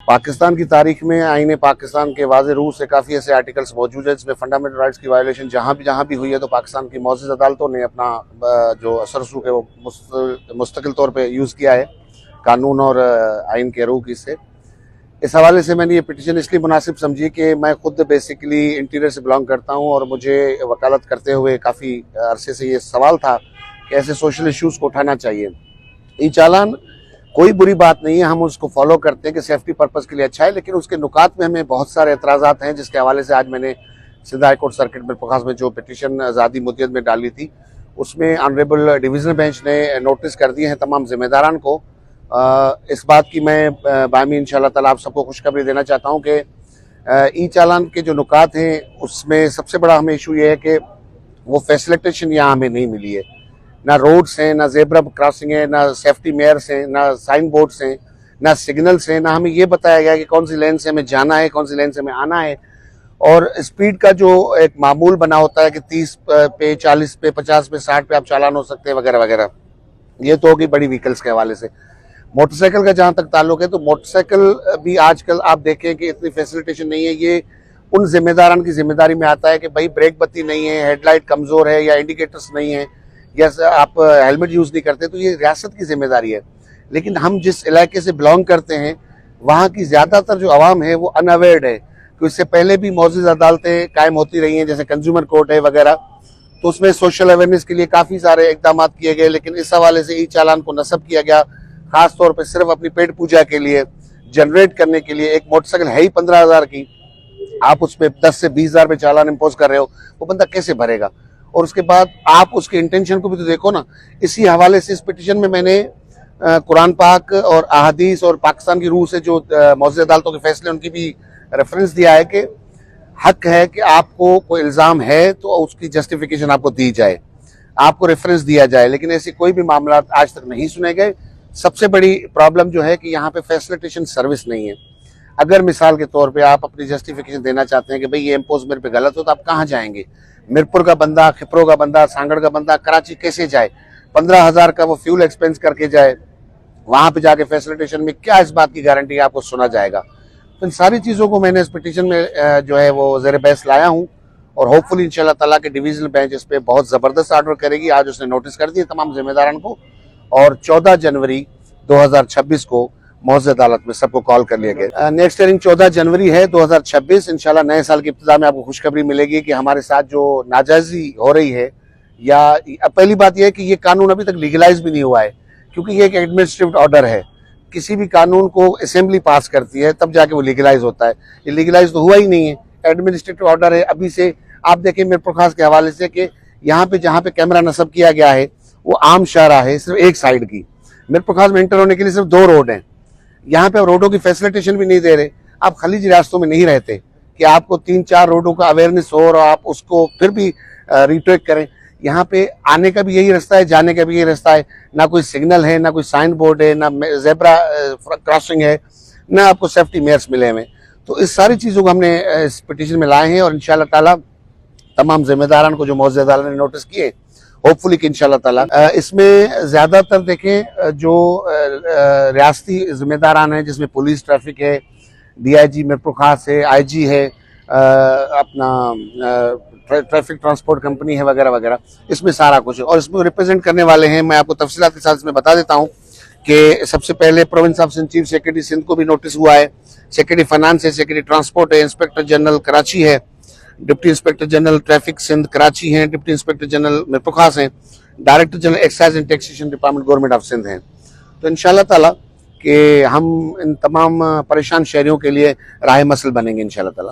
पाकिस्तान की तारीख में आईन पाकिस्तान के वाज़े रूह से काफ़ी ऐसे आर्टिकल्स मौजूद है जिसमें फंडामेंटल राइट्स की वायलेशन जहाँ भी हुई है तो पाकिस्तान की मौजूद अदालतों ने अपना जो असर रसूख है वो मुस्तकिल तौर पे यूज़ किया है कानून और आइन के रूह की से। इस हवाले से मैंने ये पिटीशन इसलिए मुनासिब समझी कि मैं खुद बेसिकली इंटीरियर से बिलोंग करता हूँ और मुझे वकालत करते हुए काफ़ी अरसे से ये सवाल था कि ऐसे सोशल इश्यूज़ को उठाना चाहिए। ई चालान कोई बुरी बात नहीं है, हम उसको फॉलो करते हैं कि सेफ्टी पर्पज़ के लिए अच्छा है, लेकिन उसके नुकात में हमें बहुत सारे एतराज़ात हैं जिसके हवाले से आज मैंने सिंध हाई कोर्ट सर्किट मिरपुखास में जो पिटीशन आज़ादी मुद्दत में डाली थी उसमें ऑनरेबल डिवीज़नल बेंच ने नोटिस कर दिए हैं तमाम जिम्मेदारान को। इस बात की मैं बामी इंशाल्लाह ताला आप सबको खुशखबरी देना चाहता हूँ कि ई चालान के जो नुकात हैं उसमें सबसे बड़ा हमें इशू ये है कि वो फैसिलिटेशन यहाँ हमें नहीं मिली है। ना रोड्स हैं, ना जेब्रा क्रॉसिंग है, ना सेफ्टी मेयर्स हैं, ना साइन बोर्ड्स हैं, ना सिग्नल्स हैं, ना हमें ये बताया गया कि कौन सी लेन से हमें जाना है, कौन सी लेन से हमें आना है। और स्पीड का जो एक मामूल बना होता है कि 30 पे, 40 पे, 50 पे, 60 पे आप चालान हो सकते हैं वगैरह वगैरह, ये तो होगी बड़ी व्हीकल्स के हवाले से। मोटरसाइकिल का जहाँ तक ताल्लुक है तो मोटरसाइकिल भी आजकल आप देखें कि इतनी फैसिलिटेशन नहीं है। ये उन जिम्मेदारान की जिम्मेदारी में आता है कि भाई ब्रेक बत्ती नहीं है, हेडलाइट कमज़ोर है या इंडिकेटर्स नहीं है या आप हेलमेट यूज़ नहीं करते, तो ये रियासत की जिम्मेदारी है। लेकिन हम जिस इलाके से बिलोंग करते हैं वहाँ की ज़्यादातर जो आवाम है वो अनअवेयर्ड है कि इससे पहले भी मौजूद अदालतें कायम होती रही हैं जैसे कंज्यूमर कोर्ट है वगैरह, तो उसमें सोशल अवेयरनेस के लिए काफ़ी सारे इकदाम किए गए। लेकिन इस हवाले से ई चालान को नस्ब किया गया खास तौर पर सिर्फ अपनी पेट पूजा के लिए, जनरेट करने के लिए। एक मोटरसाइकिल है ही 15,000 की, आप उस पर 10 से 20,000 पे चालान इम्पोज कर रहे हो, वो बंदा कैसे भरेगा? और उसके बाद आप उसके इंटेंशन को भी तो देखो ना। इसी हवाले से इस पिटीशन में मैंने कुरान पाक और अहादीस और पाकिस्तान की रूह से जो मौजूद अदालतों के फैसले उनकी भी रेफरेंस दिया है कि हक है कि आपको कोई इल्ज़ाम है तो उसकी जस्टिफिकेशन आपको दी जाए, आपको रेफरेंस दिया जाए। लेकिन ऐसी कोई भी मामला आज तक नहीं सुने गए। सबसे बड़ी प्रॉब्लम जो है कि यहाँ पे फैसिलिटेशन सर्विस नहीं है। अगर मिसाल के तौर पे आप अपनी जस्टिफिकेशन देना चाहते हैं कि भाई ये इम्पोज मेरे पे गलत हो, तो आप कहाँ जाएंगे? मिरपुर का बंदा, खिपरो का बंदा, सांगड़ का बंदा कराची कैसे जाए? 15,000 का वो फ्यूल एक्सपेंस करके जाए, वहां पे जाके फैसिलिटेशन में क्या इस बात की गारंटी है आपको सुना जाएगा? तो इन सारी चीज़ों को मैंने इस पिटीशन में जो है वो ज़ेर बहस लाया हूँ और होपफुली इंशाल्लाह ताला के डिवीजनल बेंच इस पर बहुत ज़बरदस्त ऑर्डर करेगी। आज उसने नोटिस कर दिए तमाम जिम्मेदारान को और 14 जनवरी 2026 को मौजूद अदालत में सबको कॉल कर लिया गया। नेक्स्ट हियरिंग 14 जनवरी है 2026। इंशाल्लाह नए साल की इब्तिदा में आपको खुशखबरी मिलेगी कि हमारे साथ जो नाजायजी हो रही है, या पहली बात यह है कि ये कानून अभी तक लीगलाइज भी नहीं हुआ है क्योंकि ये एक एडमिनिस्ट्रेटिव ऑर्डर है। किसी भी कानून को असेंबली पास करती है तब जाके वो लीगलाइज होता है। ये लीगलाइज तो हुआ ही नहीं है, एडमिनिस्ट्रेटिव ऑर्डर है। अभी से आप देखें मिरपुखास के हवाले से कि यहाँ पे जहाँ पे कैमरा नस्ब किया गया है वो आम शाहरा है, सिर्फ एक साइड की। मिरपुखास में एंटर होने के लिए सिर्फ 2 रोड हैं। यहाँ पे आप रोडों की फैसिलिटेशन भी नहीं दे रहे। आप खलीज रियासतों में नहीं रहते कि आपको 3-4 रोडों का अवेयरनेस हो और आप उसको फिर भी रिट्रेक करें। यहाँ पे आने का भी यही रास्ता है, जाने का भी यही रास्ता है। ना कोई सिग्नल है, ना कोई साइन बोर्ड है, ना जेब्रा क्रॉसिंग है, ना आपको सेफ्टी मेयर्स मिले हुए। तो इस सारी चीज़ों को हमने इस पिटीशन में लाए हैं और इंशाल्लाह ताला तमाम जिम्मेदारान को जो मौजूद अदालत ने नोटिस किए, होपफुली कि इंशाल्लाह ताला इसमें ज़्यादातर देखें जो रियासती जिम्मेदारान हैं जिसमें पुलिस, ट्रैफिक है, DIG मिरपुखास है, IG है, अपना ट्रैफिक ट्रांसपोर्ट कंपनी है वगैरह वगैरह, इसमें सारा कुछ है। और इसमें रिप्रेजेंट करने वाले हैं, मैं आपको तफसीलात के साथ इसमें बता देता हूँ कि सबसे पहले province of Sindh chief secretary Sindh को भी नोटिस हुआ है, सेक्रेटरी फाइनेंस है, सेक्रेटरी ट्रांसपोर्ट है, इंस्पेक्टर जनरल कराची है, deputy inspector general traffic Sindh Karachi हैं, डिप्टी इंस्पेक्टर जनरल मिरपुखास हैं, director general excise and taxation department government of Sindh हैं। तो इंशाल्लाह ताला कि हम इन तमाम परेशान शहरियों के लिए राह मसल बनेंगे इंशाल्लाह ताला।